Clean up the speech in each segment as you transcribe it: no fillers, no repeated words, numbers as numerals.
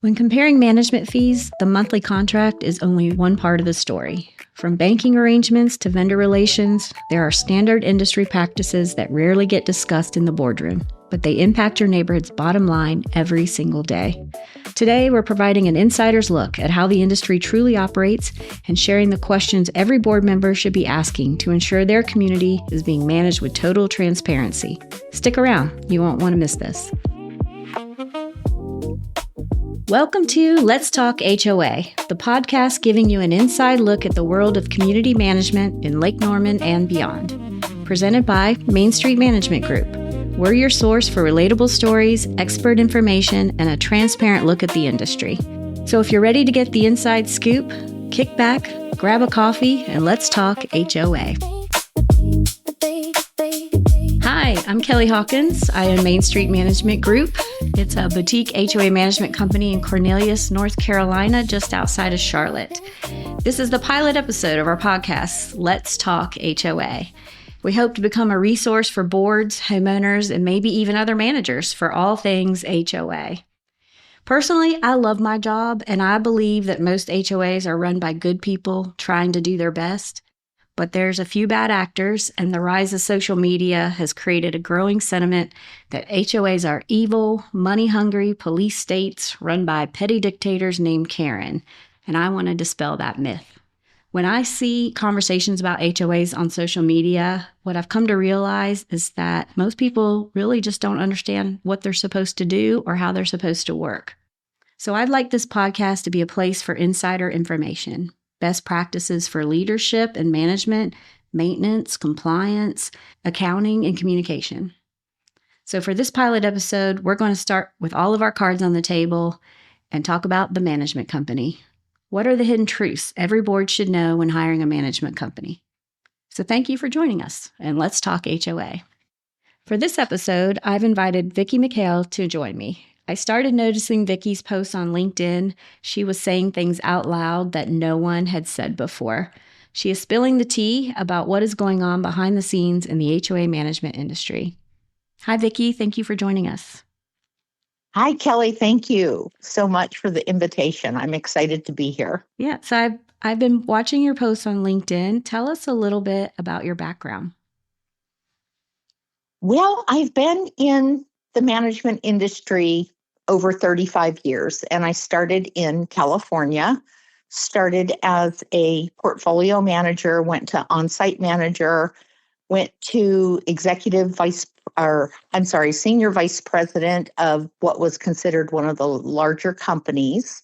When comparing management fees, the monthly contract is only one part of the story. From banking arrangements to vendor relations, there are standard industry practices that rarely get discussed in the boardroom, but they impact your neighborhood's bottom line every single day. Today, we're providing an insider's look at how the industry truly operates and sharing the questions every board member should be asking to ensure their community is being managed with total transparency. Stick around, you won't want to miss this. Welcome to Let's Talk HOA, the podcast giving you an inside look at the world of community management in Lake Norman and beyond. Presented by Main Street Management Group. We're your source for relatable stories, expert information, and a transparent look at the industry. So if you're ready to get the inside scoop, kick back, grab a coffee, and let's talk HOA. Hi, I'm Kelly Hawkins. I own Main Street Management Group. It's a boutique HOA management company in Cornelius, North Carolina, just outside of Charlotte. This is the pilot episode of our podcast, Let's Talk HOA. We hope to become a resource for boards, homeowners, and maybe even other managers for all things HOA. Personally, I love my job, and I believe that most HOAs are run by good people trying to do their best. But there's a few bad actors, and the rise of social media has created a growing sentiment that HOAs are evil, money-hungry police states run by petty dictators named Karen, and I want to dispel that myth. When I see conversations about HOAs on social media, what I've come to realize is that most people really just don't understand what they're supposed to do or how they're supposed to work. So I'd like this podcast to be a place for insider information. Best practices for leadership and management, maintenance, compliance, accounting, and communication. So for this pilot episode, we're going to start with all of our cards on the table and talk about the management company. What are the hidden truths every board should know when hiring a management company? So thank you for joining us, and let's talk HOA. For this episode, I've invited Vicki MacHale to join me. I started noticing Vicki's posts on LinkedIn. She was saying things out loud that no one had said before. She is spilling the tea about what is going on behind the scenes in the HOA management industry. Hi, Vicki. Thank you for joining us. Hi, Kelly. Thank you so much for the invitation. I'm excited to be here. Yeah, so I've been watching your posts on LinkedIn. Tell us a little bit about your background. Well, I've been in the management industry over 35 years, and I started in California, started as a portfolio manager, went to on-site manager, went to senior vice president of what was considered one of the larger companies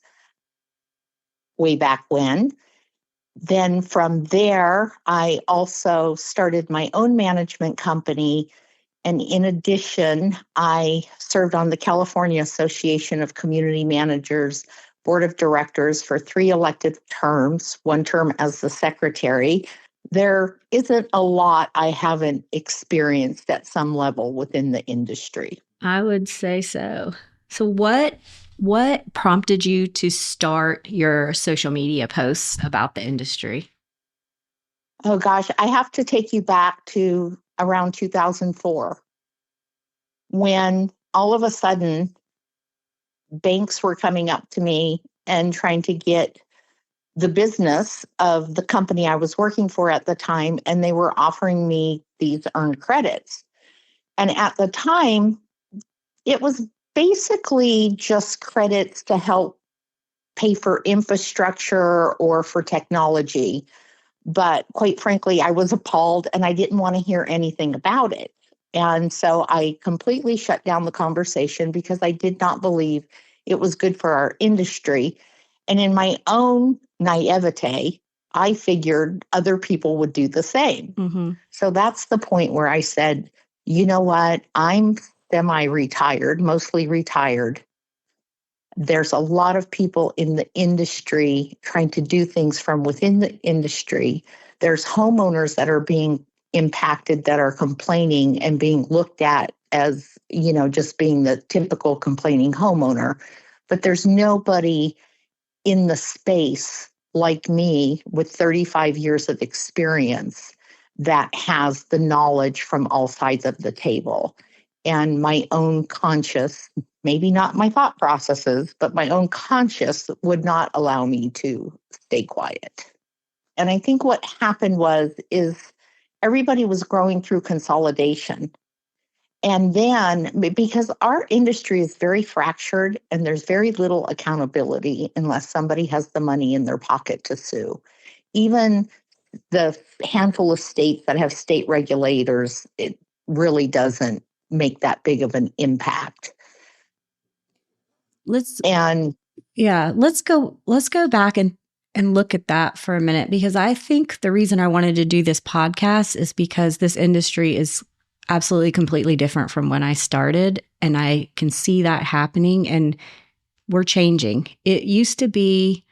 way back when. Then from there, I also started my own management company. And in addition, I served on the California Association of Community Managers Board of Directors for 3 elected terms, 1 term as the secretary. There isn't a lot I haven't experienced at some level within the industry. I would say so. So what prompted you to start your social media posts about the industry? Oh gosh, I have to take you back to around 2004, when all of a sudden banks were coming up to me and trying to get the business of the company I was working for at the time, and they were offering me these earned credits. And at the time, it was basically just credits to help pay for infrastructure or for technology. But quite frankly, I was appalled and I didn't want to hear anything about it. And so I completely shut down the conversation because I did not believe it was good for our industry. And in my own naivete, I figured other people would do the same. Mm-hmm. So that's the point where I said, you know what? I'm semi-retired, mostly retired. There's a lot of people in the industry trying to do things from within the industry. There's homeowners that are being impacted that are complaining and being looked at as, just being the typical complaining homeowner. But there's nobody in the space like me with 35 years of experience that has the knowledge from all sides of the table. And my own conscious maybe not my thought processes, but my own conscience would not allow me to stay quiet. And I think what happened is everybody was growing through consolidation. And then, because our industry is very fractured and there's very little accountability unless somebody has the money in their pocket to sue. Even the handful of states that have state regulators, it really doesn't make that big of an impact. Let's go back and look at that for a minute, because I think the reason I wanted to do this podcast is because this industry is absolutely completely different from when I started, and I can see that happening, and we're changing. It used to be,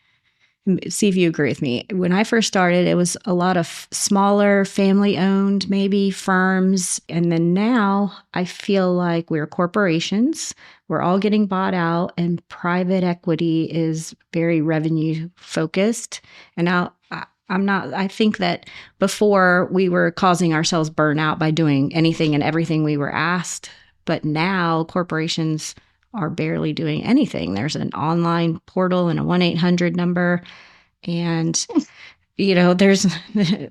see if you agree with me, when I first started, it was a lot of smaller family-owned maybe firms, and then now I feel like we're corporations. We're all getting bought out, and private equity is very revenue focused. And now I think that before we were causing ourselves burnout by doing anything and everything we were asked, but now corporations are barely doing anything. There's an online portal and a 1-800 number, and there's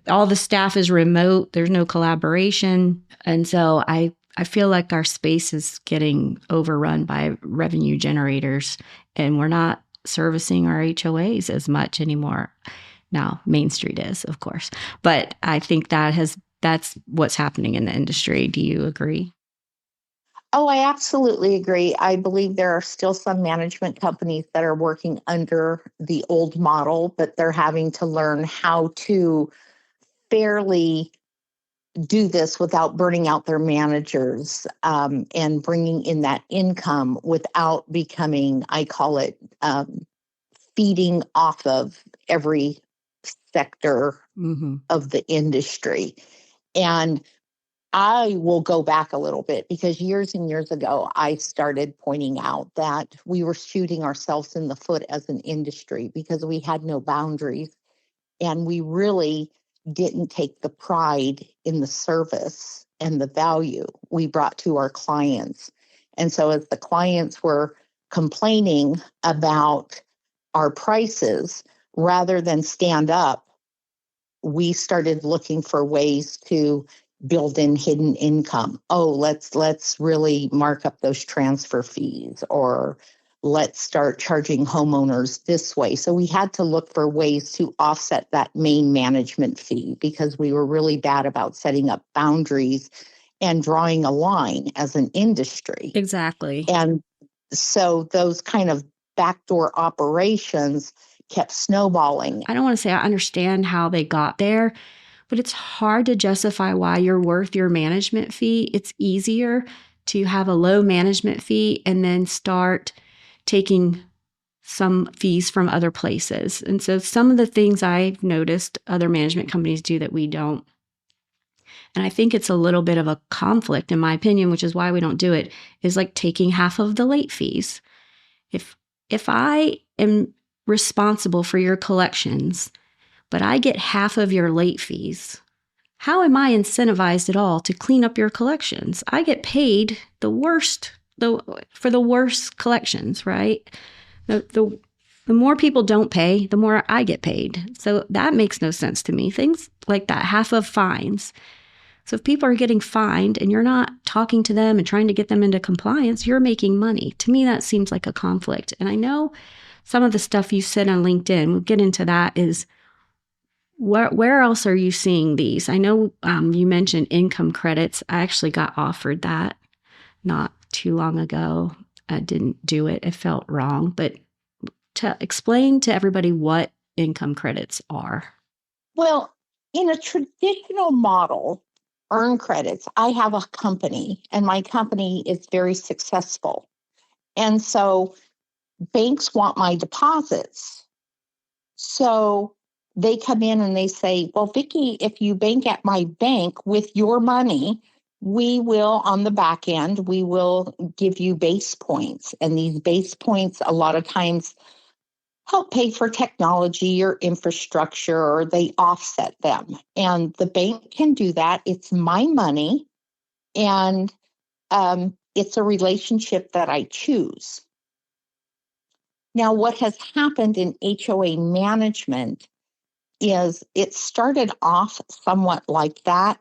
all the staff is remote. There's no collaboration, and so I feel like our space is getting overrun by revenue generators, and we're not servicing our HOAs as much anymore. Now, Main Street is, of course, but I think that's what's happening in the industry. Do you agree? Oh, I absolutely agree. I believe there are still some management companies that are working under the old model, but they're having to learn how to fairly do this without burning out their managers, and bringing in that income without becoming, I call it, feeding off of every sector of the industry. And I will go back a little bit, because years and years ago, I started pointing out that we were shooting ourselves in the foot as an industry because we had no boundaries, and we really didn't take the pride in the service and the value we brought to our clients. And so as the clients were complaining about our prices, rather than stand up, we started looking for ways to build in hidden income. Oh, let's really mark up those transfer fees, or let's start charging homeowners this way. So we had to look for ways to offset that main management fee, because we were really bad about setting up boundaries and drawing a line as an industry. Exactly. And so those kind of backdoor operations kept snowballing. I don't want to say I understand how they got there, but it's hard to justify why you're worth your management fee. It's easier to have a low management fee and then start taking some fees from other places. And so some of the things I've noticed other management companies do that we don't, and I think it's a little bit of a conflict in my opinion, which is why we don't do it, is like taking half of the late fees. If I am responsible for your collections, but I get half of your late fees, how am I incentivized at all to clean up your collections? I get paid for the worst collections, right? The more people don't pay, the more I get paid. So that makes no sense to me. Things like that, half of fines. So if people are getting fined and you're not talking to them and trying to get them into compliance, you're making money. To me, that seems like a conflict. And I know some of the stuff you said on LinkedIn, we'll get into that, is where else are you seeing these? I know you mentioned income credits. I actually got offered that not too long ago. I didn't do it. It felt wrong. But to explain to everybody what income credits are. Well, in a traditional model, earn credits, I have a company, and my company is very successful. And so banks want my deposits. So they come in and they say, well, Vicki, if you bank at my bank with your money, we will, on the back end, we will give you base points. And these base points a lot of times help pay for technology or infrastructure, or they offset them. And the bank can do that. It's my money. And it's a relationship that I choose. Now, what has happened in HOA management is it started off somewhat like that,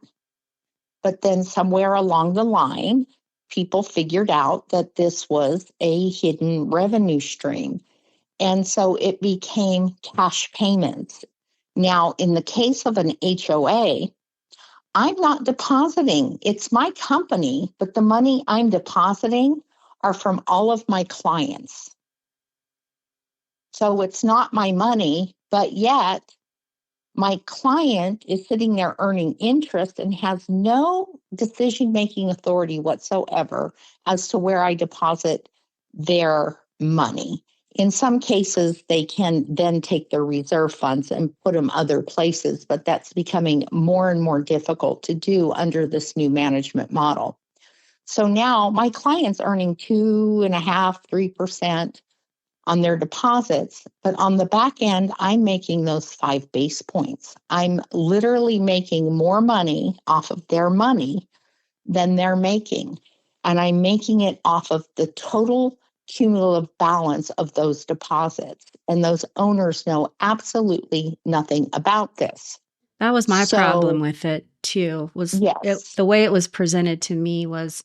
but then somewhere along the line, people figured out that this was a hidden revenue stream. And so it became cash payments. Now, in the case of an HOA, I'm not depositing. It's my company, but the money I'm depositing are from all of my clients. So it's not my money, but yet my client is sitting there earning interest and has no decision-making authority whatsoever as to where I deposit their money. In some cases, they can then take their reserve funds and put them other places, but that's becoming more and more difficult to do under this new management model. So now my client's earning 2.5%, 3% on their deposits, but on the back end, I'm making those 5 basis points. I'm literally making more money off of their money than they're making. And I'm making it off of the total cumulative balance of those deposits. And those owners know absolutely nothing about this. That was my So, problem with it too. yes. The way it was presented to me was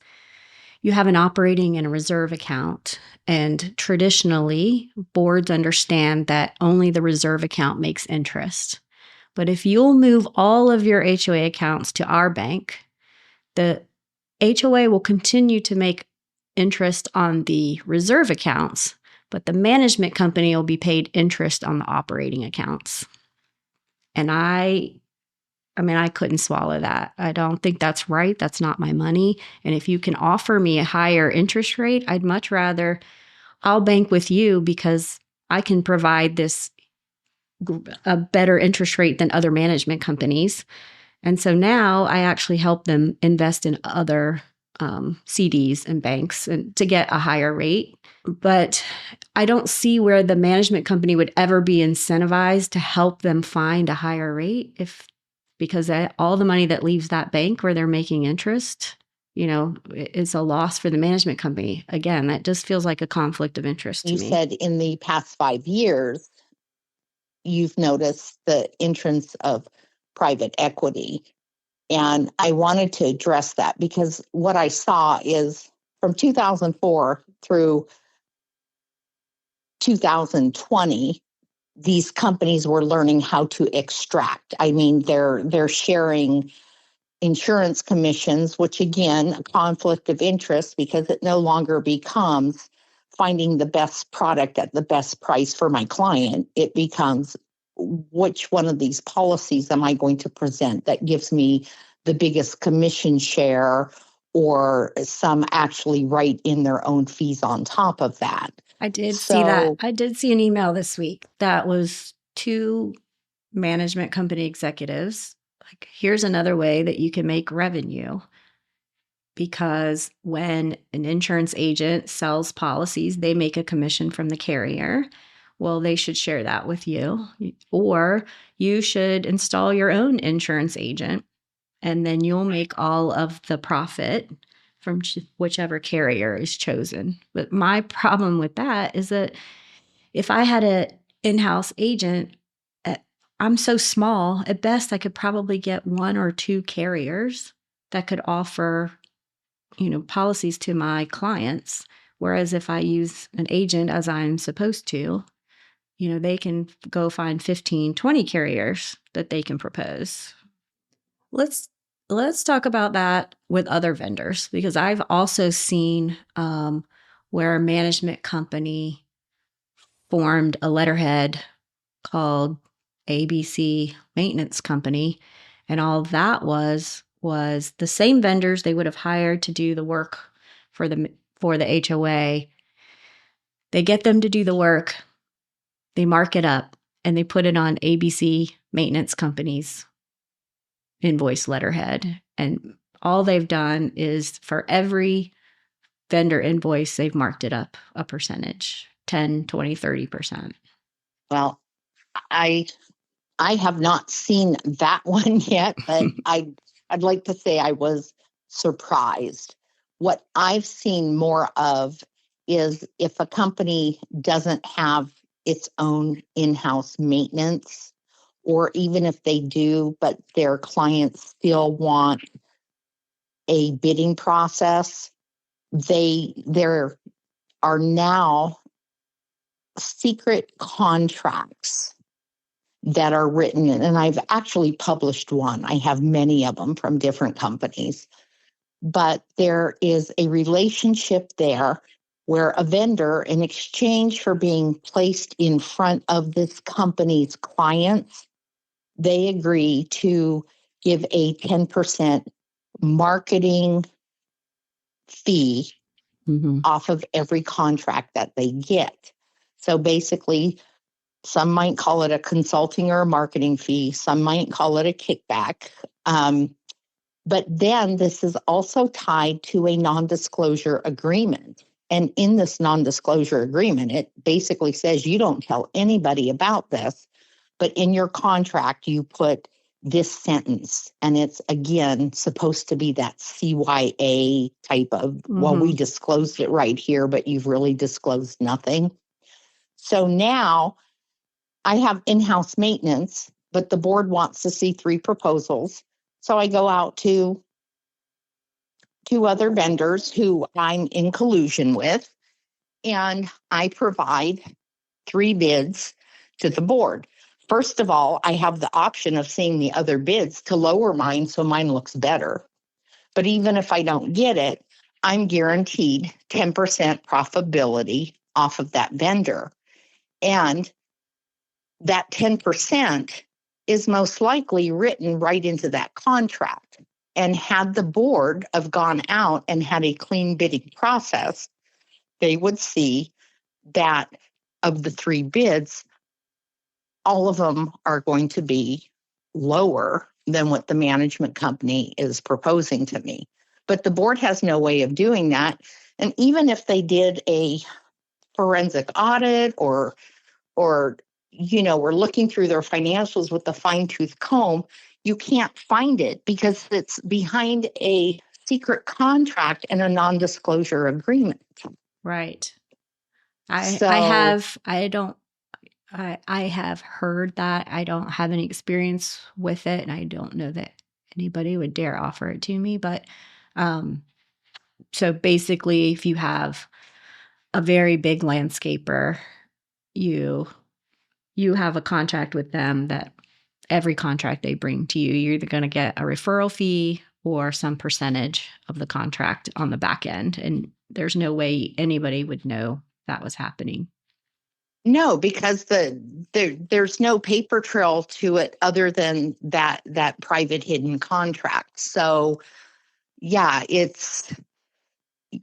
you have an operating and a reserve account. And traditionally, boards understand that only the reserve account makes interest. But if you'll move all of your HOA accounts to our bank, the HOA will continue to make interest on the reserve accounts, but the management company will be paid interest on the operating accounts. And I couldn't swallow that. I don't think that's right. That's not my money. And if you can offer me a higher interest rate, I'd much rather, I'll bank with you because I can provide a better interest rate than other management companies. And so now I actually help them invest in other CDs and banks and to get a higher rate. But I don't see where the management company would ever be incentivized to help them find a higher rate because all the money that leaves that bank where they're making interest, is a loss for the management company. Again, that just feels like a conflict of interest to me. You said in the past 5 years, you've noticed the entrance of private equity. And I wanted to address that because what I saw is from 2004 through 2020, these companies were learning how to extract. I mean, they're sharing insurance commissions, which again, a conflict of interest because it no longer becomes finding the best product at the best price for my client. It becomes which one of these policies am I going to present that gives me the biggest commission share, or some actually write in their own fees on top of that. I did see that. I did see an email this week that was 2 management company executives. Like, here's another way that you can make revenue. Because when an insurance agent sells policies, they make a commission from the carrier. Well, they should share that with you. Or you should install your own insurance agent, and then you'll make all of the profit from whichever carrier is chosen. But my problem with that is that if I had an in-house agent, I'm so small. At best, I could probably get 1 or 2 carriers that could offer, policies to my clients. Whereas if I use an agent as I'm supposed to, they can go find 15, 20 carriers that they can propose. Let's talk about that with other vendors, because I've also seen where a management company formed a letterhead called ABC Maintenance Company, and all that was the same vendors they would have hired to do the work for the HOA. They get them to do the work, they mark it up, and they put it on ABC Maintenance Company's invoice letterhead. And all they've done is for every vendor invoice, they've marked it up a percentage, 10, 20, 30%. Well, I have not seen that one yet, but I'd like to say I was surprised What I've seen more of is if a company doesn't have its own in-house maintenance, or even if they do, but their clients still want a bidding process, there are now secret contracts that are written, and I've actually published one. I have many of them from different companies, but there is a relationship there where a vendor, in exchange for being placed in front of this company's clients, they agree to give a 10% marketing fee off of every contract that they get. So basically, some might call it a consulting or a marketing fee. Some might call it a kickback. But then this is also tied to a non-disclosure agreement. And in this non-disclosure agreement, it basically says you don't tell anybody about this, but in your contract, you put this sentence. And it's, again, supposed to be that CYA type of, well, we disclosed it right here, but you've really disclosed nothing. So now I have in-house maintenance, but the board wants to see 3 proposals. So I go out to 2 other vendors who I'm in collusion with, and I provide 3 bids to the board. First of all, I have the option of seeing the other bids to lower mine so mine looks better. But even if I don't get it, I'm guaranteed 10% profitability off of that vendor. And that 10% is most likely written right into that contract. And had the board have gone out and had a clean bidding process, they would see that of the 3 bids, all of them are going to be lower than what the management company is proposing to me. But the board has no way of doing that. And even if they did a forensic audit or we're looking through their financials with a fine-tooth comb, you can't find it because it's behind a secret contract and a non-disclosure agreement. Right. I have heard that. I don't have any experience with it, and I don't know that anybody would dare offer it to me. But so basically, if you have a very big landscaper, you have a contract with them that every contract they bring to you, you're either going to get a referral fee or some percentage of the contract on the back end. And there's no way anybody would know that was happening. No, because there's no paper trail to it other than that private hidden contract. So yeah, it's,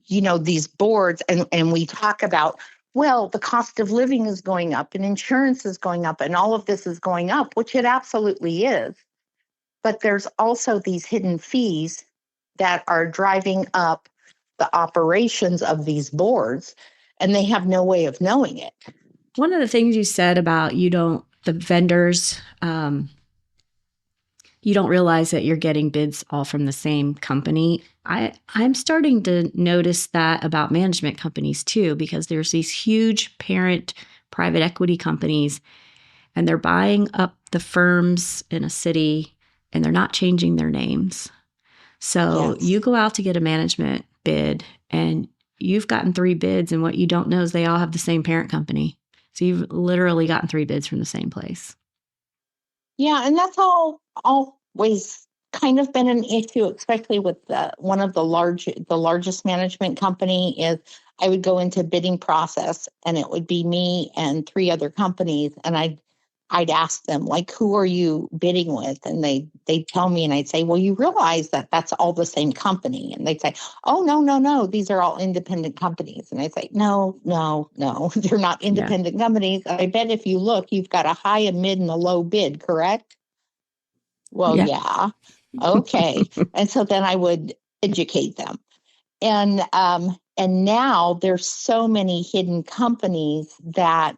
these boards and we talk about, well, the cost of living is going up and insurance is going up and all of this is going up, which it absolutely is. But there's also these hidden fees that are driving up the operations of these boards, and they have no way of knowing it. One of the things you said about the vendors, you don't realize that you're getting bids all from the same company. I'm starting to notice that about management companies too, because there's these huge parent private equity companies, and they're buying up the firms in a city, and they're not changing their names. So Yes. You go out to get a management bid, and you've gotten 3 bids, and what you don't know is they all have the same parent company. So you've literally gotten 3 bids from the same place. Yeah, and that's always kind of been an issue, especially with one of the largest management company is I would go into bidding process and it would be me and 3 other companies, and I'd ask them, like, who are you bidding with? And they'd tell me, and I'd say, well, you realize that that's all the same company. And they'd say, oh, no, these are all independent companies. And I'd say, no, they're not independent companies. I bet if you look, you've got a high, a mid, and a low bid, correct? Well, yeah. Okay. And so then I would educate them. And now there's so many hidden companies that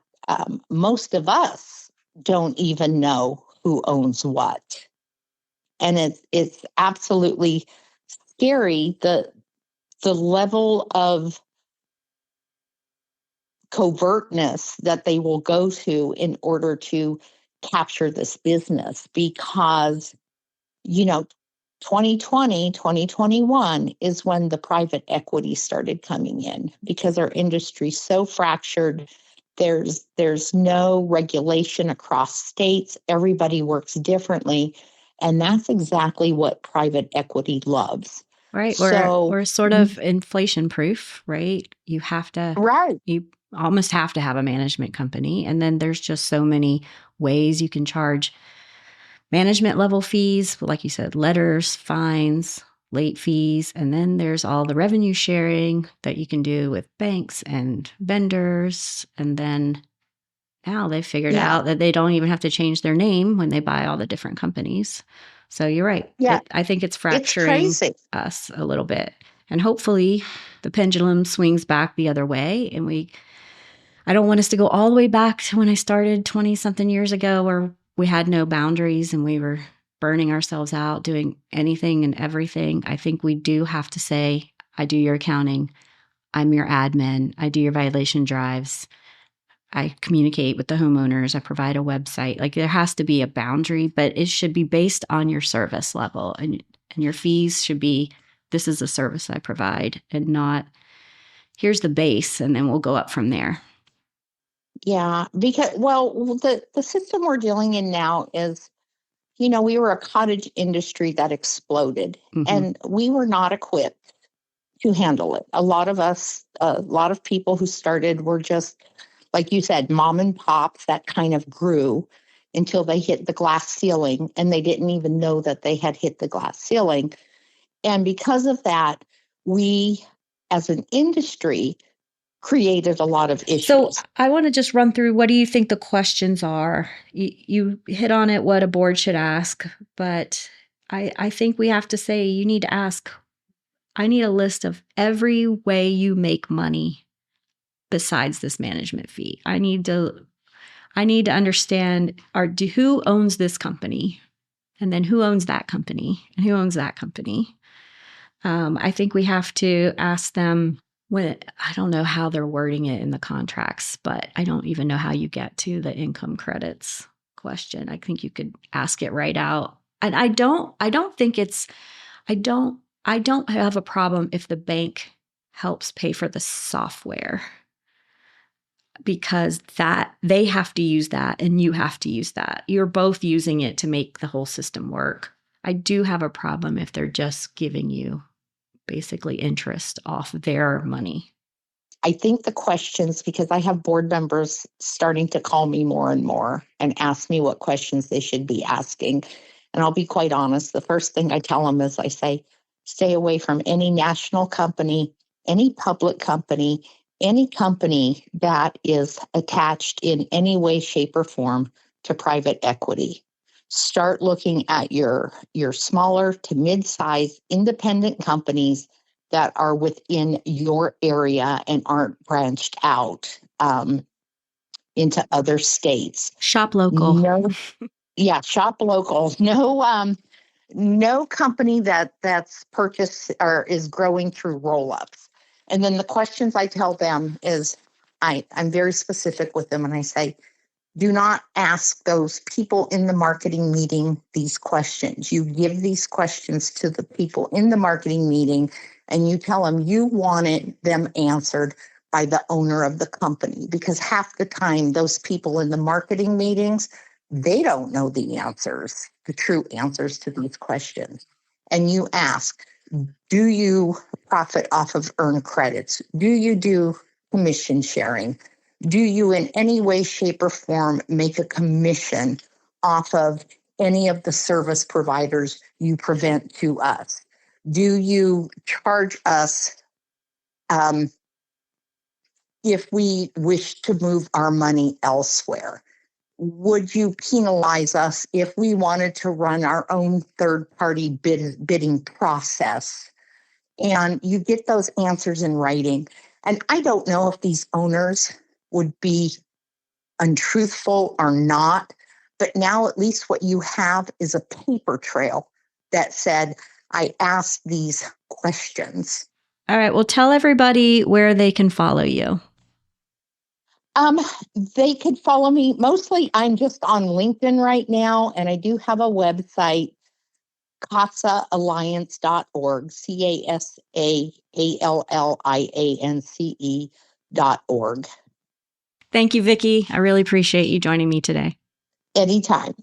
most of us don't even know who owns what. And it's absolutely scary. the level of covertness that they will go to in order to capture this business, because, 2020, 2021 is when the private equity started coming in, because our industry's so fractured. There's no regulation across states. Everybody works differently. And that's exactly what private equity loves. Right. So we're sort of inflation proof, right? You almost have to have a management company. And then there's just so many ways you can charge management level fees, like you said, letters, fines, late fees. And then there's all the revenue sharing that you can do with banks and vendors. And then now they've figured out that they don't even have to change their name when they buy all the different companies. So you're right. Yeah. I think it's fracturing us a little bit. And hopefully the pendulum swings back the other way. And I don't want us to go all the way back to when I started 20 something years ago, where we had no boundaries and we were burning ourselves out doing anything and everything. I think we do have to say, I do your accounting. I'm your admin. I do your violation drives. I communicate with the homeowners. I provide a website. Like, there has to be a boundary, but it should be based on your service level, and your fees should be, this is a service I provide, and not, here's the base and then we'll go up from there. Yeah, because, the system we're dealing in now is, we were a cottage industry that exploded, and we were not equipped to handle it. A lot of people who started were just, like you said, mom and pops that kind of grew until they hit the glass ceiling, and they didn't even know that they had hit the glass ceiling. And because of that, we, as an industry, created a lot of issues. So I want to just run through, what do you think the questions are? You hit on it, what a board should ask, but I think we have to say, you need to ask, I need a list of every way you make money besides this management fee. I need to understand, who owns this company, and then who owns that company, and who owns that company. I think we have to ask them, I don't know how they're wording it in the contracts, but I don't even know how you get to the income credits question. I think you could ask it right out. And I don't have a problem if the bank helps pay for the software, because that they have to use that and you have to use that. You're both using it to make the whole system work. I do have a problem if they're just giving you basically interest off their money. I think the questions, because I have board members starting to call me more and more and ask me what questions they should be asking. And I'll be quite honest, the first thing I tell them is, I say, stay away from any national company, any public company, any company that is attached in any way, shape, or form to private equity. Start looking at your smaller to mid-sized independent companies that are within your area and aren't branched out into other states. Shop local. Shop local. No company that's purchased or is growing through roll-ups. And then the questions I tell them is, I'm very specific with them, and I say, do not ask those people in the marketing meeting these questions. You give these questions to the people in the marketing meeting, and you tell them you wanted them answered by the owner of the company, because half the time those people in the marketing meetings, they don't know the true answers to these questions. And you ask, do you profit off of earned credits? Do you do commission sharing? Do you in any way, shape, or form make a commission off of any of the service providers you present to us? Do you charge us if we wish to move our money elsewhere? Would you penalize us if we wanted to run our own third-party bidding process? And you get those answers in writing. And I don't know if these owners would be untruthful or not, but now at least what you have is a paper trail that said, I asked these questions. All right. Well, tell everybody where they can follow you. They could follow me. Mostly I'm just on LinkedIn right now, and I do have a website, casaalliance.org, CASAALLIANCE.org. Thank you, Vicki. I really appreciate you joining me today. Anytime.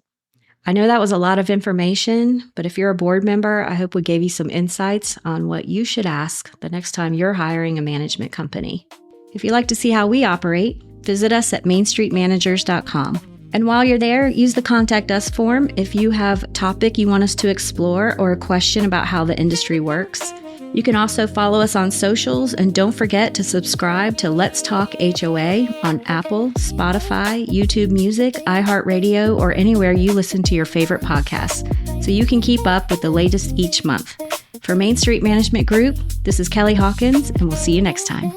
I know that was a lot of information, but if you're a board member, I hope we gave you some insights on what you should ask the next time you're hiring a management company. If you'd like to see how we operate, visit us at mainstreetmanagers.com. And while you're there, use the Contact Us form if you have a topic you want us to explore or a question about how the industry works. You can also follow us on socials, and don't forget to subscribe to Let's Talk HOA on Apple, Spotify, YouTube Music, iHeartRadio, or anywhere you listen to your favorite podcasts, so you can keep up with the latest each month. For Main Street Management Group, this is Kelly Hawkins, and we'll see you next time.